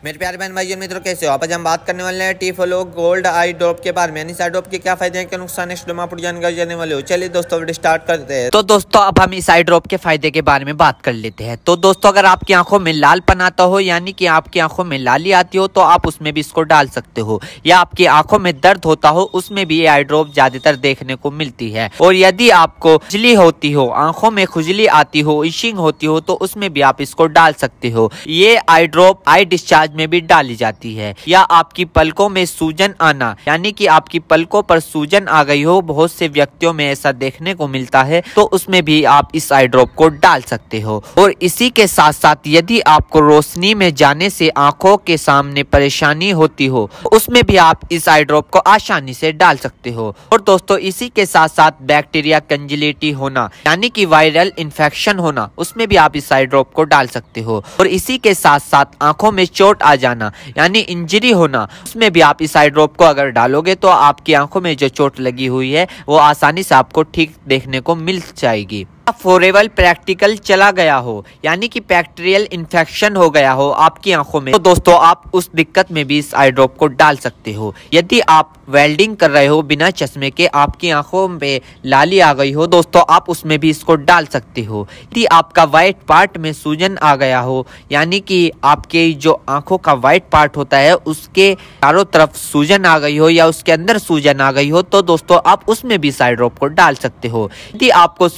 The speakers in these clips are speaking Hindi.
मेरे प्यारे बहन भाई मित्रों, कैसे हो आप? आज हम बात करने वाले हैं टी-फॉलो गोल्ड आई ड्रॉप के बारे में। यानी इस आई ड्रॉप के क्या फायदे हैं, क्या नुकसान है, इस वीडियो में आप जानकारी जानने वाले हो। चलिए दोस्तों वीडियो स्टार्ट करते हैं। तो दोस्तों अब हम इस आई ड्रॉप के फायदे के बारे में बात कर लेते हैं। तो दोस्तों अगर आपकी आंखों में लालपन आता हो, यानी कि आपकी आंखों में लाली आती हो, तो आप उसमें भी इसको डाल सकते हो। या आपकी आंखों में दर्द होता हो, उसमें भी ये आई ड्रॉप ज्यादातर देखने को मिलती है। और यदि आपको खुजली होती हो, आंखों में खुजली आती हो, इशिंग होती हो, तो उसमें भी आप इसको डाल सकते हो। ये आई ड्रॉप आई डिस्चार्ज में भी डाली जाती है। या आपकी पलकों में सूजन आना, यानी कि आपकी पलकों पर सूजन आ गई हो, बहुत से व्यक्तियों में ऐसा देखने को मिलता है, तो उसमें भी आप इस आई ड्रॉप को डाल सकते हो। और इसी के साथ साथ यदि आपको रोशनी में जाने से आंखों के सामने परेशानी होती हो, उसमें भी आप इस आई ड्रॉप को आसानी से डाल सकते हो। और दोस्तों इसी के साथ साथ बैक्टीरिया कंजिलिटी होना, यानी कि वायरल इन्फेक्शन होना, उसमें भी आप इस आई ड्रॉप को डाल सकते हो। और इसी के साथ साथ आंखों में चोट आ जाना, यानी इंजरी होना, उसमें भी आप इस आई ड्रॉप को अगर डालोगे तो आपकी आंखों में जो चोट लगी हुई है वो आसानी से आपको ठीक देखने को मिल जाएगी। फॉरेबल प्रैक्टिकल चला गया हो, यानी कि बैक्टीरियल इन्फेक्शन हो गया हो आपकी आंखों में, तो दोस्तों आप उस दिक्कत में भी इस आई ड्रॉप को डाल सकते हो। यदि आप वेल्डिंग कर रहे हो बिना चश्मे के, आपकी आंखों में लाली आ गई हो, दोस्तों आप उसमें भी इसको डाल सकते हो। यदि आपका व्हाइट पार्ट में सूजन आ गया हो, यानी कि आपके जो आंखों का व्हाइट पार्ट होता है उसके चारों तरफ सूजन आ गई हो या उसके अंदर सूजन आ गई हो, तो दोस्तों आप उसमें भी इस आई ड्रॉप को डाल सकते हो। यदि आपको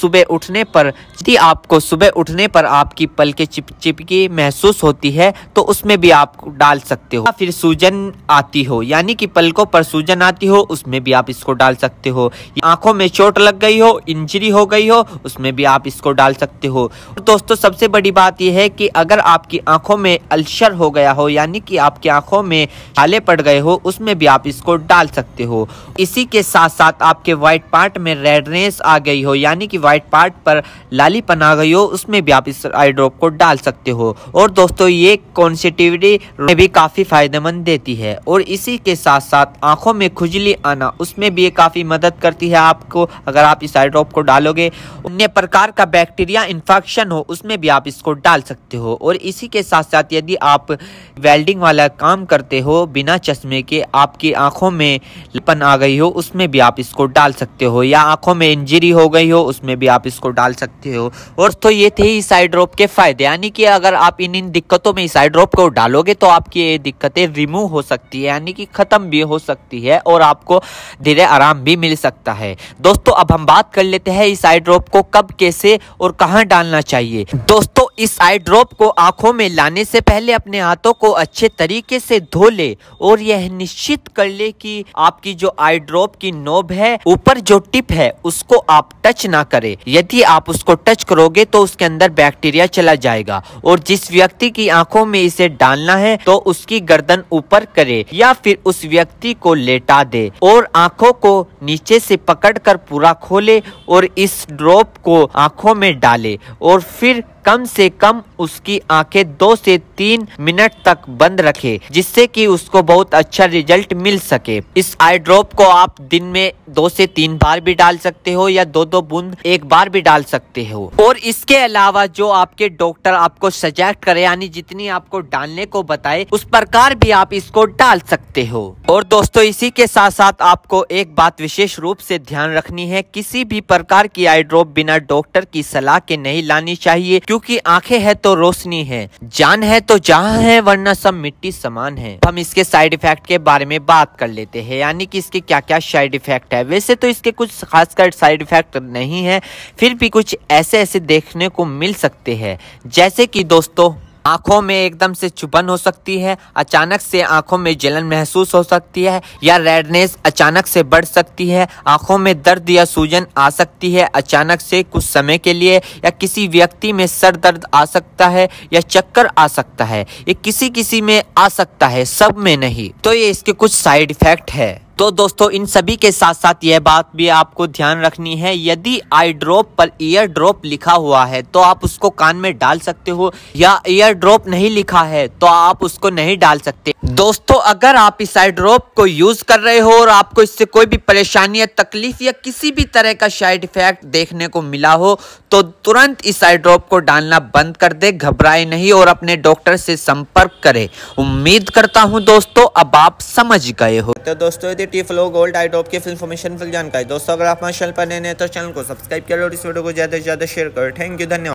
सुबह उठने पर आपकी पलकें चिपचिपकी महसूस होती है, तो उसमें भी आप डाल सकते हो। फिर सूजन आती हो, यानी कि पलकों पर सूजन आती हो, उसमें भी आप इसको डाल सकते हो। आंखों में चोट लग गई हो, इंजरी हो गई हो, उसमें भी आप इसको डाल सकते हो। दोस्तों सबसे बड़ी बात यह है कि अगर आपकी आंखों में अल्सर हो गया हो, यानी कि आपकी आंखों में छाले पड़ गए हो, उसमें भी आप इसको डाल सकते हो। इसी के साथ साथ आपके व्हाइट पार्ट में रेडनेस आ गई हो, यानी कि व्हाइट पार्ट पर लालीपन आ गई हो, उसमें भी आप इस आई ड्रॉप को डाल सकते हो। और दोस्तों ये कॉन्सेटिविटी में भी काफी फायदेमंद देती है। और इसी के साथ साथ आंखों में खुजली आना, उसमें भी ये काफी मदद करती है आपको। अगर आप इस आई ड्रॉप को डालोगे, अन्य प्रकार का बैक्टीरिया इन्फेक्शन हो, उसमें भी आप इसको डाल सकते हो। और इसी के साथ साथ यदि आप वेल्डिंग वाला काम करते हो बिना चश्मे के, आपकी आंखों में लालीपन आ गई हो, उसमें भी आप इसको डाल सकते हो। या आंखों में इंजरी हो गई हो, उसमें भी आप इसको डाल सकते हो। और तो ये थे इस आई ड्रॉप के फायदे, यानी कि अगर आप इन दिक्कतों में इस आई ड्रॉप को डालोगे तो आपकी ये दिक्कतें रिमूव हो सकती है, यानी कि खत्म भी हो सकती है और आपको धीरे आराम भी मिल सकता है। दोस्तों अब हम बात कर लेते हैं इस आई ड्रॉप को कब, कैसे और कहां डालना चाहिए। दोस्तों इस आई ड्रॉप को आंखों में लाने से पहले अपने हाथों को अच्छे तरीके से धो ले और यह निश्चित कर ले कि आपकी जो आई ड्रॉप की नोब है, ऊपर जो टिप है, उसको आप टच ना करें। यदि आप उसको टच करोगे तो उसके अंदर बैक्टीरिया चला जाएगा। और जिस व्यक्ति की आंखों में इसे डालना है तो उसकी गर्दन ऊपर करे या फिर उस व्यक्ति को लेटा दे और आंखों को नीचे से पकड़कर पूरा खोले और इस ड्रॉप को आंखों में डाले और फिर कम से कम उसकी आंखें 2 से 3 मिनट तक बंद रखे, जिससे कि उसको बहुत अच्छा रिजल्ट मिल सके। इस आई ड्रॉप को आप दिन में 2 से 3 बार भी डाल सकते हो या 2-2 बूंद एक बार भी डाल सकते हो। और इसके अलावा जो आपके डॉक्टर आपको सजेस्ट करे, यानी जितनी आपको डालने को बताए, उस प्रकार भी आप इसको डाल सकते हो। और दोस्तों इसी के साथ साथ आपको एक बात विशेष रूप से ध्यान रखनी है, किसी भी प्रकार की आई ड्रॉप बिना डॉक्टर की सलाह के नहीं लानी चाहिए, क्योंकि आंखें है तो रोशनी है, जान है तो जहां है, वरना सब मिट्टी समान है। हम इसके साइड इफेक्ट के बारे में बात कर लेते हैं, यानी कि इसके क्या क्या साइड इफेक्ट है। वैसे तो इसके कुछ खासकर साइड इफेक्ट नहीं है, फिर भी कुछ ऐसे देखने को मिल सकते हैं, जैसे कि दोस्तों आंखों में एकदम से चुभन हो सकती है, अचानक से आंखों में जलन महसूस हो सकती है, या रेडनेस अचानक से बढ़ सकती है, आंखों में दर्द या सूजन आ सकती है अचानक से कुछ समय के लिए, या किसी व्यक्ति में सर दर्द आ सकता है या चक्कर आ सकता है। ये किसी किसी में आ सकता है, सब में नहीं। तो ये इसके कुछ साइड इफेक्ट है। तो दोस्तों इन सभी के साथ साथ यह बात भी आपको ध्यान रखनी है, यदि आई ड्रॉप पर ईयर ड्रॉप लिखा हुआ है तो आप उसको कान में डाल सकते हो, या ईयर ड्रॉप नहीं लिखा है तो आप उसको नहीं डाल सकते। दोस्तों अगर आप इस आई ड्रॉप को यूज कर रहे हो और आपको इससे कोई भी परेशानी या तकलीफ या किसी भी तरह का साइड इफेक्ट देखने को मिला हो तो तुरंत इस आई ड्रॉप को डालना बंद कर दे, घबराए नहीं और अपने डॉक्टर से संपर्क करें। उम्मीद करता हूं दोस्तों अब आप समझ गए हो। तो दोस्तों यदि टी-फ्लो गोल्ड आई ड्रॉप की फुल इन्फॉर्मेशन फुल जानकारी दोस्तों अगर आप हमारे चैनल पर नए हैं तो चैनल को सब्सक्राइब करें और इस वीडियो को ज्यादा से ज्यादा शेयर करें। थैंक यू, धन्यवाद।